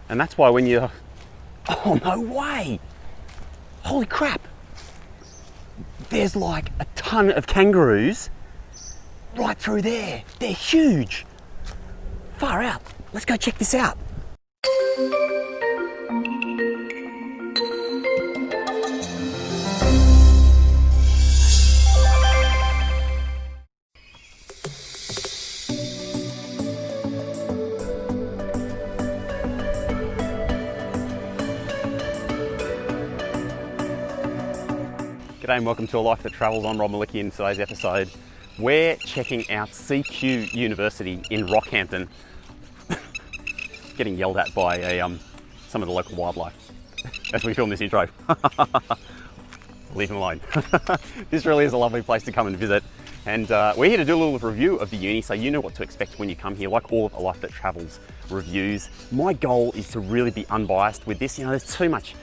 And that's why when you're, oh no way, holy crap, there's like a ton of kangaroos right through there. They're huge. Far out. Let's go check this out. G'day and welcome to A Life That Travels. I'm Rob Malicki. In today's episode, we're checking out CQ University in Rockhampton. Getting yelled at by some of the local wildlife as we film this intro. Leave them alone. This really is a lovely place to come and visit. And we're here to do a little review of the uni, so you know what to expect when you come here. Like all of A Life That Travels reviews, my goal is to really be unbiased with this. You know, there's too much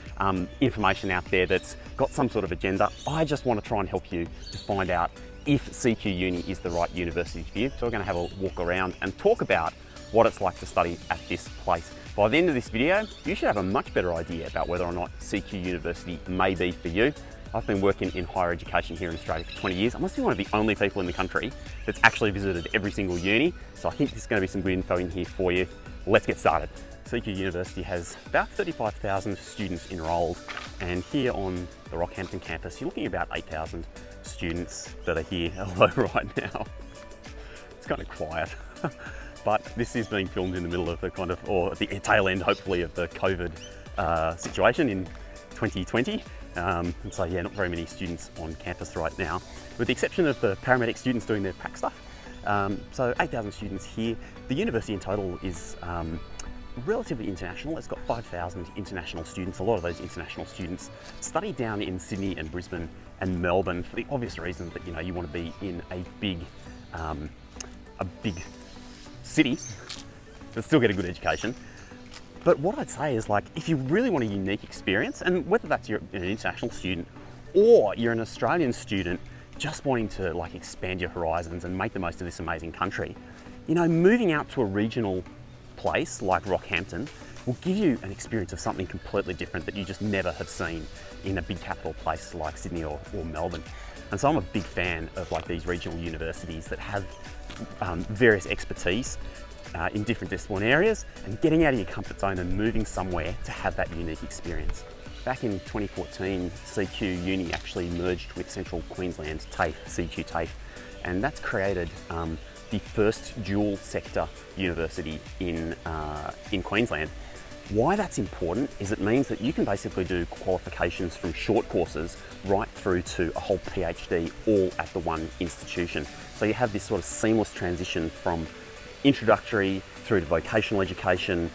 information out there that's got some sort of agenda. I just want to try and help you to find out if CQ Uni is the right university for you. So we're going to have a walk around and talk about what it's like to study at this place. By the end of this video, you should have a much better idea about whether or not CQ University may be for you. I've been working in higher education here in Australia for 20 years. I must be one of the only people in the country that's actually visited every single uni. So I think there's going to be some good info in here for you. Let's get started. CQ University has about 35,000 students enrolled, and here on the Rockhampton campus, you're looking at about 8,000 students that are here, although right now it's kind of quiet. But this is being filmed in the middle of the kind of, or at the tail end, hopefully, of the COVID situation in 2020. And so yeah, not very many students on campus right now, with the exception of the paramedic students doing their prac stuff. So 8,000 students here. The university in total is relatively international. It's got 5,000 international students. A lot of those international students study down in Sydney and Brisbane and Melbourne for the obvious reason that, you know, you want to be in a big city but still get a good education. But what I'd say is, like, if you really want a unique experience, and whether that's you're an international student or you're an Australian student just wanting to like expand your horizons and make the most of this amazing country, you know, moving out to a regional place like Rockhampton will give you an experience of something completely different that you just never have seen in a big capital place like Sydney or Melbourne. And so I'm a big fan of like these regional universities that have various expertise in different discipline areas, and getting out of your comfort zone and moving somewhere to have that unique experience. Back in 2014, CQ Uni actually merged with Central Queensland TAFE, CQ TAFE, and that's created the first dual sector university in Queensland. Why that's important is it means that you can basically do qualifications from short courses right through to a whole PhD all at the one institution. So you have this sort of seamless transition from introductory through to vocational education,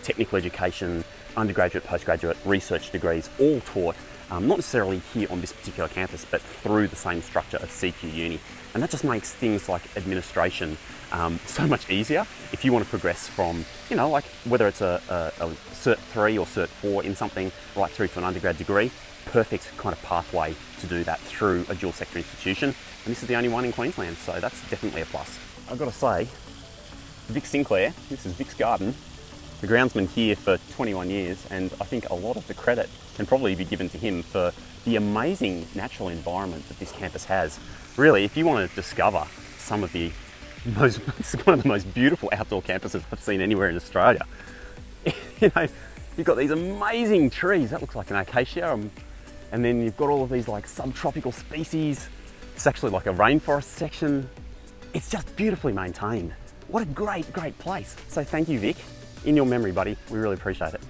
technical education, undergraduate, postgraduate, research degrees, all taught, not necessarily here on this particular campus, but through the same structure as CQ Uni. And that just makes things like administration so much easier if you want to progress from, you know, like whether it's a Cert 3 or Cert 4 in something right through to an undergrad degree. Perfect kind of pathway to do that through a dual sector institution. And this is the only one in Queensland, so that's definitely a plus. I've got to say, Vic Sinclair, this is Vic's garden, the groundsman here for 21 years, and I think a lot of the credit can probably be given to him for the amazing natural environment that this campus has. Really, if you want to discover some of the most, it's one of the most beautiful outdoor campuses I've seen anywhere in Australia. You know, you've got these amazing trees, that looks like an acacia, and then you've got all of these like subtropical species. It's actually like a rainforest section. It's just beautifully maintained. What a great, great place. So thank you, Vic. In your memory, buddy, we really appreciate it.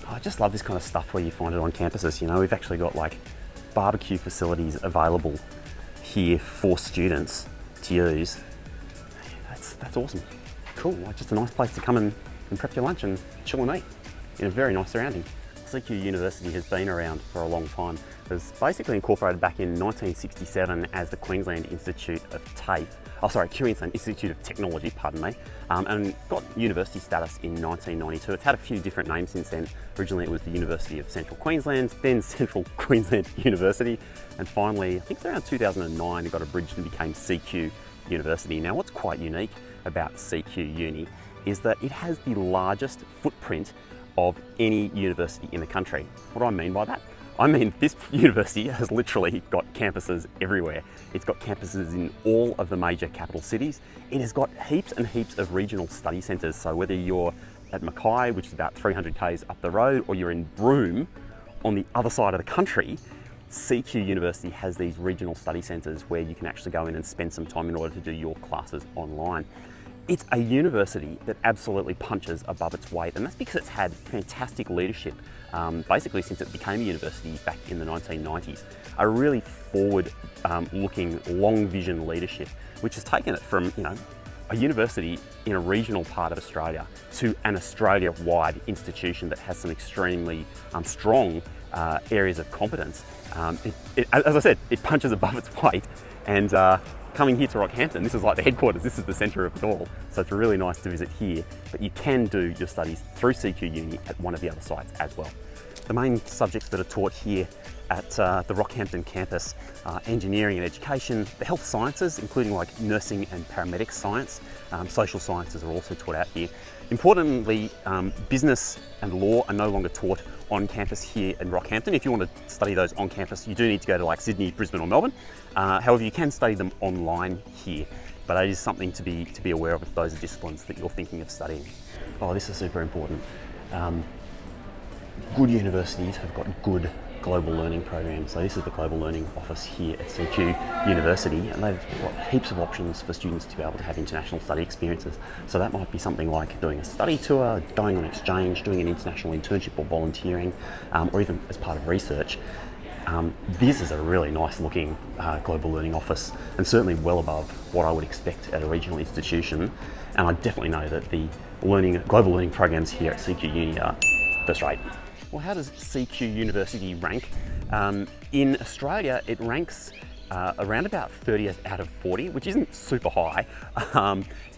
I just love this kind of stuff where you find it on campuses. You know, we've actually got like barbecue facilities available here for students to use. That's awesome. Cool, like just a nice place to come and prep your lunch and chill and eat in a very nice surrounding. CQ University has been around for a long time. It was basically incorporated back in 1967 as the Queensland Institute of TAFE. Queensland Institute of Technology, pardon me, and got university status in 1992. It's had a few different names since then. Originally it was the University of Central Queensland, then Central Queensland University, and finally, I think around 2009, it got abridged and became CQ University. Now, what's quite unique about CQ Uni is that it has the largest footprint of any university in the country. What do I mean by that? I mean, this university has literally got campuses everywhere. It's got campuses in all of the major capital cities. It has got heaps and heaps of regional study centres. So whether you're at Mackay, which is about 300 k's up the road, or you're in Broome on the other side of the country, CQ University has these regional study centres where you can actually go in and spend some time in order to do your classes online. It's a university that absolutely punches above its weight, and that's because it's had fantastic leadership basically since it became a university back in the 1990s. A really forward-looking, long-vision leadership, which has taken it from, a university in a regional part of Australia to an Australia-wide institution that has some extremely strong areas of competence. As I said, it punches above its weight, and coming here to Rockhampton, this is like the headquarters, this is the centre of it all, so it's really nice to visit here, but you can do your studies through CQ Uni at one of the other sites as well. The main subjects that are taught here at the Rockhampton campus are engineering and education, the health sciences, including like nursing and paramedic science, social sciences are also taught out here. Importantly, business and law are no longer taught on campus here in Rockhampton. If you want to study those on campus, you do need to go to like Sydney, Brisbane or Melbourne. However, you can study them online here, but it is something to be aware of if those are disciplines that you're thinking of studying. Oh, this is super important. Good universities have got good global learning programs. So this is the global learning office here at CQ University, and they've got heaps of options for students to be able to have international study experiences. So that might be something like doing a study tour, going on exchange, doing an international internship or volunteering, or even as part of research. This is a really nice looking global learning office, and certainly well above what I would expect at a regional institution. And I definitely know that the global learning programs here at CQ Uni are first rate. Well, how does CQ University rank? In Australia, it ranks around about 30th out of 40, which isn't super high.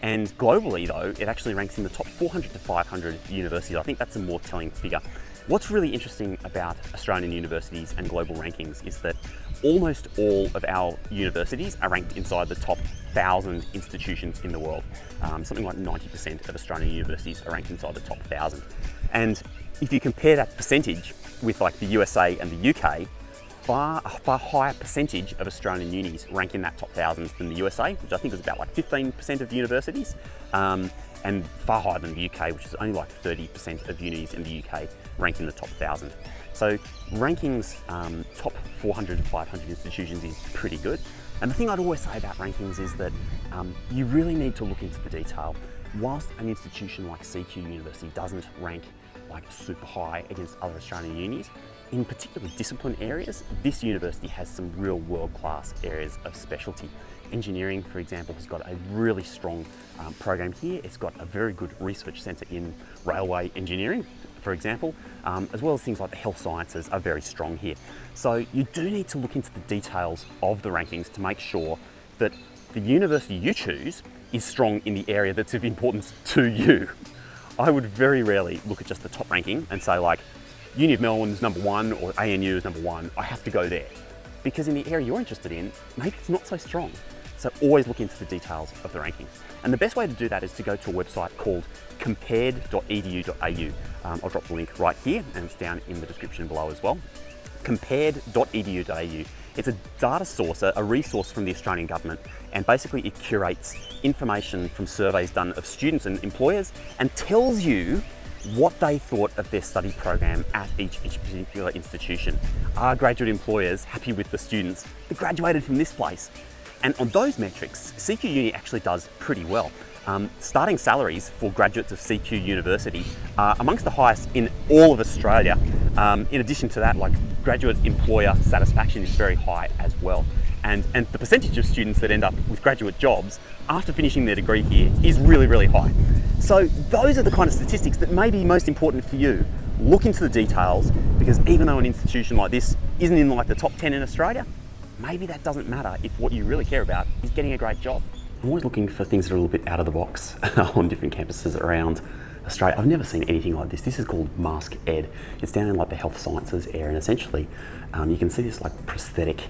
And globally though, it actually ranks in the top 400 to 500 universities. I think that's a more telling figure. What's really interesting about Australian universities and global rankings is that almost all of our universities are ranked inside the top 1,000 institutions in the world. Something like 90% of Australian universities are ranked inside the top 1,000. And if you compare that percentage with like the USA and the UK, a far higher percentage of Australian unis rank in that top 1,000 than the USA, which I think is about like 15% of universities, and far higher than the UK, which is only like 30% of unis in the UK rank in the top 1,000. So rankings, top 400 to 500 institutions is pretty good. And the thing I'd always say about rankings is that you really need to look into the detail. Whilst an institution like CQ University doesn't rank like super high against other Australian unis, in particular discipline areas, this university has some real world-class areas of specialty. Engineering, for example, has got a really strong program here. It's got a very good research centre in railway engineering, for example, as well as things like the health sciences are very strong here. So you do need to look into the details of the rankings to make sure that the university you choose is strong in the area that's of importance to you. I would very rarely look at just the top ranking and say like, Uni of Melbourne is number 1 or ANU is number 1, I have to go there. Because in the area you're interested in, maybe it's not so strong. So always look into the details of the rankings. And the best way to do that is to go to a website called compared.edu.au. I'll drop the link right here and it's down in the description below as well. Compared.edu.au. It's a data source, a resource from the Australian government, and basically it curates information from surveys done of students and employers and tells you what they thought of their study program at each particular institution. Are graduate employers happy with the students that graduated from this place? And on those metrics, CQ Uni actually does pretty well. Starting salaries for graduates of CQ University are amongst the highest in all of Australia. In addition to that, like graduate employer satisfaction is very high as well. And the percentage of students that end up with graduate jobs after finishing their degree here is really, really high. So those are the kind of statistics that may be most important for you. Look into the details, because even though an institution like this isn't in like the top 10 in Australia, maybe that doesn't matter if what you really care about is getting a great job. I'm always looking for things that are a little bit out of the box on different campuses around Australia. I've never seen anything like this. This is called Mask Ed. It's down in like the health sciences area, and essentially you can see this like prosthetic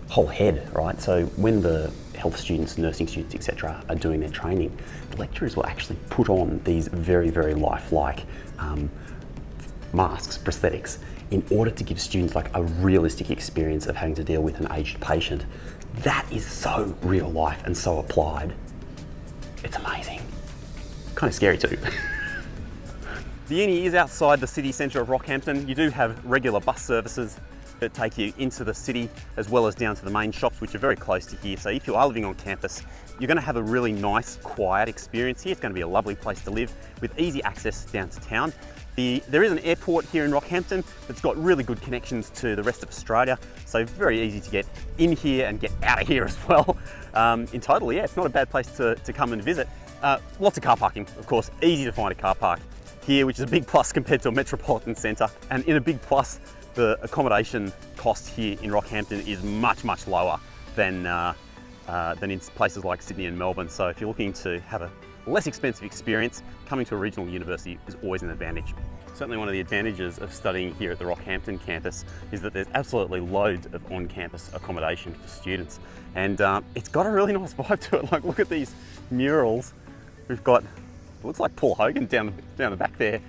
whole head, right? So when the health students, nursing students, etc. are doing their training, the lecturers will actually put on these very, very lifelike masks, prosthetics, in order to give students like a realistic experience of having to deal with an aged patient. That is so real life and so applied. It's amazing. Kind of scary too. The uni is outside the city centre of Rockhampton. You do have regular bus services that take you into the city as well as down to the main shops, which are very close to here. So if you are living on campus, you're going to have a really nice, quiet experience here. It's going to be a lovely place to live with easy access down to town. There is an airport here in Rockhampton that's got really good connections to the rest of Australia, so very easy to get in here and get out of here as well. In total, yeah, it's not a bad place to come and visit. Lots of car parking, of course, easy to find a car park here, which is a big plus compared to a metropolitan centre. And in a big plus, the accommodation cost here in Rockhampton is much, much lower than in places like Sydney and Melbourne. So if you're looking to have a less expensive experience, coming to a regional university is always an advantage. Certainly one of the advantages of studying here at the Rockhampton campus is that there's absolutely loads of on-campus accommodation for students. And it's got a really nice vibe to it. Like, look at these murals. We've got, it looks like Paul Hogan down the back there,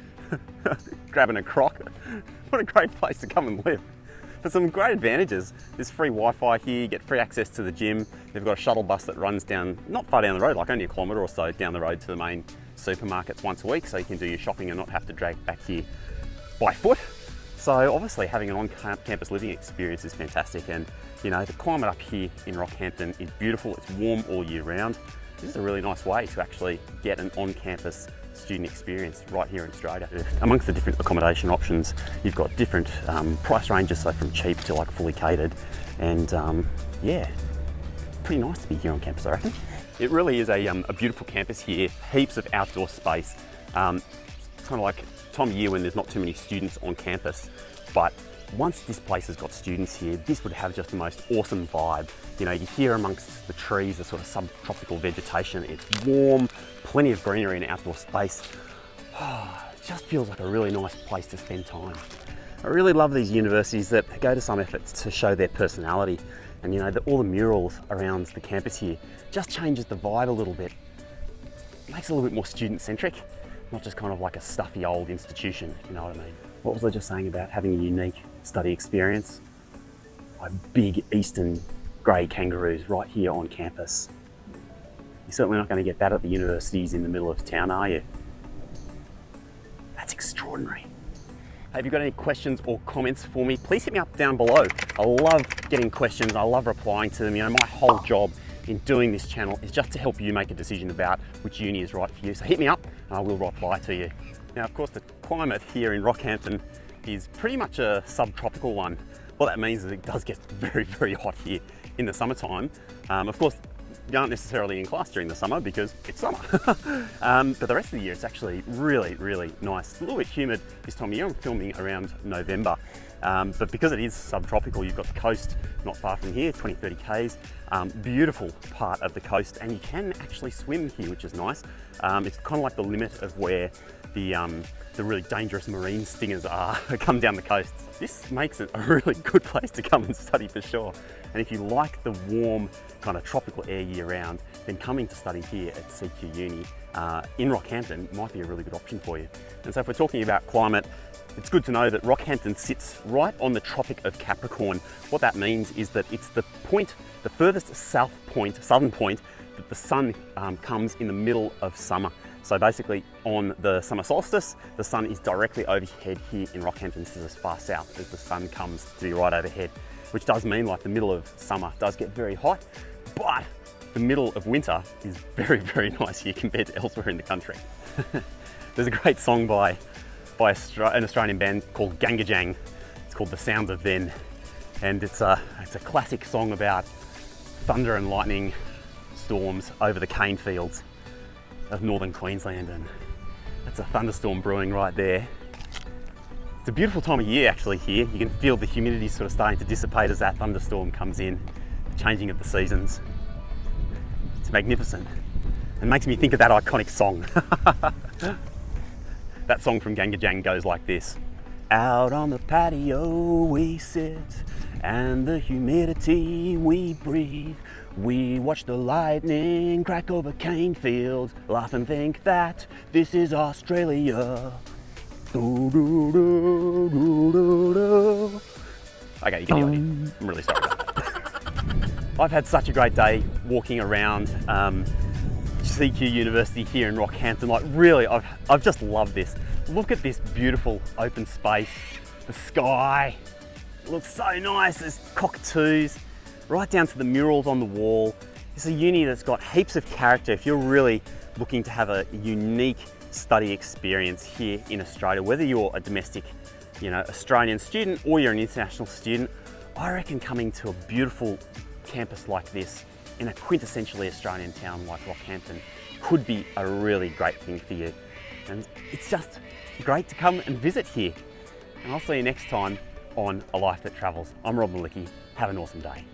grabbing a crock. What a great place to come and live. For some great advantages, there's free Wi-Fi here, you get free access to the gym. They've got a shuttle bus that runs down, not far down the road, like only a kilometre or so down the road to the main supermarkets once a week, so you can do your shopping and not have to drag back here by foot. So obviously having an on-campus living experience is fantastic, and you know, the climate up here in Rockhampton is beautiful. It's warm all year round. This is a really nice way to actually get an on-campus student experience right here in Australia. Amongst the different accommodation options, you've got different price ranges, so from cheap to like fully catered, and yeah, pretty nice to be here on campus, I reckon. It really is a beautiful campus here, heaps of outdoor space. It's kind of like time of year when there's not too many students on campus, but once this place has got students here, this would have just the most awesome vibe. You know, you hear amongst the trees, the sort of subtropical vegetation. It's warm, plenty of greenery and outdoor space. It just feels like a really nice place to spend time. I really love these universities that go to some efforts to show their personality. And you know, all the murals around the campus here just changes the vibe a little bit. It makes it a little bit more student-centric, not just kind of like a stuffy old institution, you know what I mean? What was I just saying about having a unique study experience? My big eastern grey kangaroos right here on campus. You're certainly not going to get that at the universities in the middle of town, are you? That's extraordinary. Hey, have you got any questions or comments for me? Please hit me up down below. I love getting questions. I love replying to them. You know, my whole job in doing this channel is just to help you make a decision about which uni is right for you. So hit me up and I will reply to you. Now, of course, the climate here in Rockhampton is pretty much a subtropical one. What that means is it does get very, very hot here in the summertime. Of course, you aren't necessarily in class during the summer because it's summer. But the rest of the year, it's actually really, really nice. It's a little bit humid this time of year. I'm filming around November. But because it is subtropical, you've got the coast not far from here, 20, 30 Ks. Beautiful part of the coast, and you can actually swim here, which is nice. It's kind of like the limit of where the really dangerous marine stingers are come down the coast. This makes it a really good place to come and study for sure. And if you like the warm kind of tropical air year round, then coming to study here at CQ Uni in Rockhampton might be a really good option for you. And so if we're talking about climate, it's good to know that Rockhampton sits right on the Tropic of Capricorn. What that means is that it's the point, the furthest southern point that the sun comes in the middle of summer. So basically on the summer solstice, the sun is directly overhead here in Rockhampton. This is as far south as the sun comes to be right overhead, which does mean like the middle of summer does get very hot, but the middle of winter is very, very nice here compared to elsewhere in the country. There's a great song by an Australian band called Gangajang. It's called The Sounds of Then. And it's a classic song about thunder and lightning storms over the cane fields of northern Queensland, and that's a thunderstorm brewing right there. It's a beautiful time of year actually here. You can feel the humidity sort of starting to dissipate as that thunderstorm comes in, the changing of the seasons. It's magnificent and makes me think of that iconic song. That song from Gangajang goes like this. Out on the patio we sit, and the humidity we breathe We watch the lightning crack over cane fields, laugh and think that this is Australia. Do, do, do, do, do, do. Okay, you can hear me. I'm really sorry about that. I've had such a great day walking around CQ University here in Rockhampton. Like really, I've just loved this. Look at this beautiful open space. The sky looks so nice. There's cockatoos, right down to the murals on the wall. It's a uni that's got heaps of character. If you're really looking to have a unique study experience here in Australia, whether you're a domestic, Australian student or you're an international student, I reckon coming to a beautiful campus like this in a quintessentially Australian town like Rockhampton could be a really great thing for you. And it's just great to come and visit here. And I'll see you next time on A Life That Travels. I'm Rob Malicki. Have an awesome day.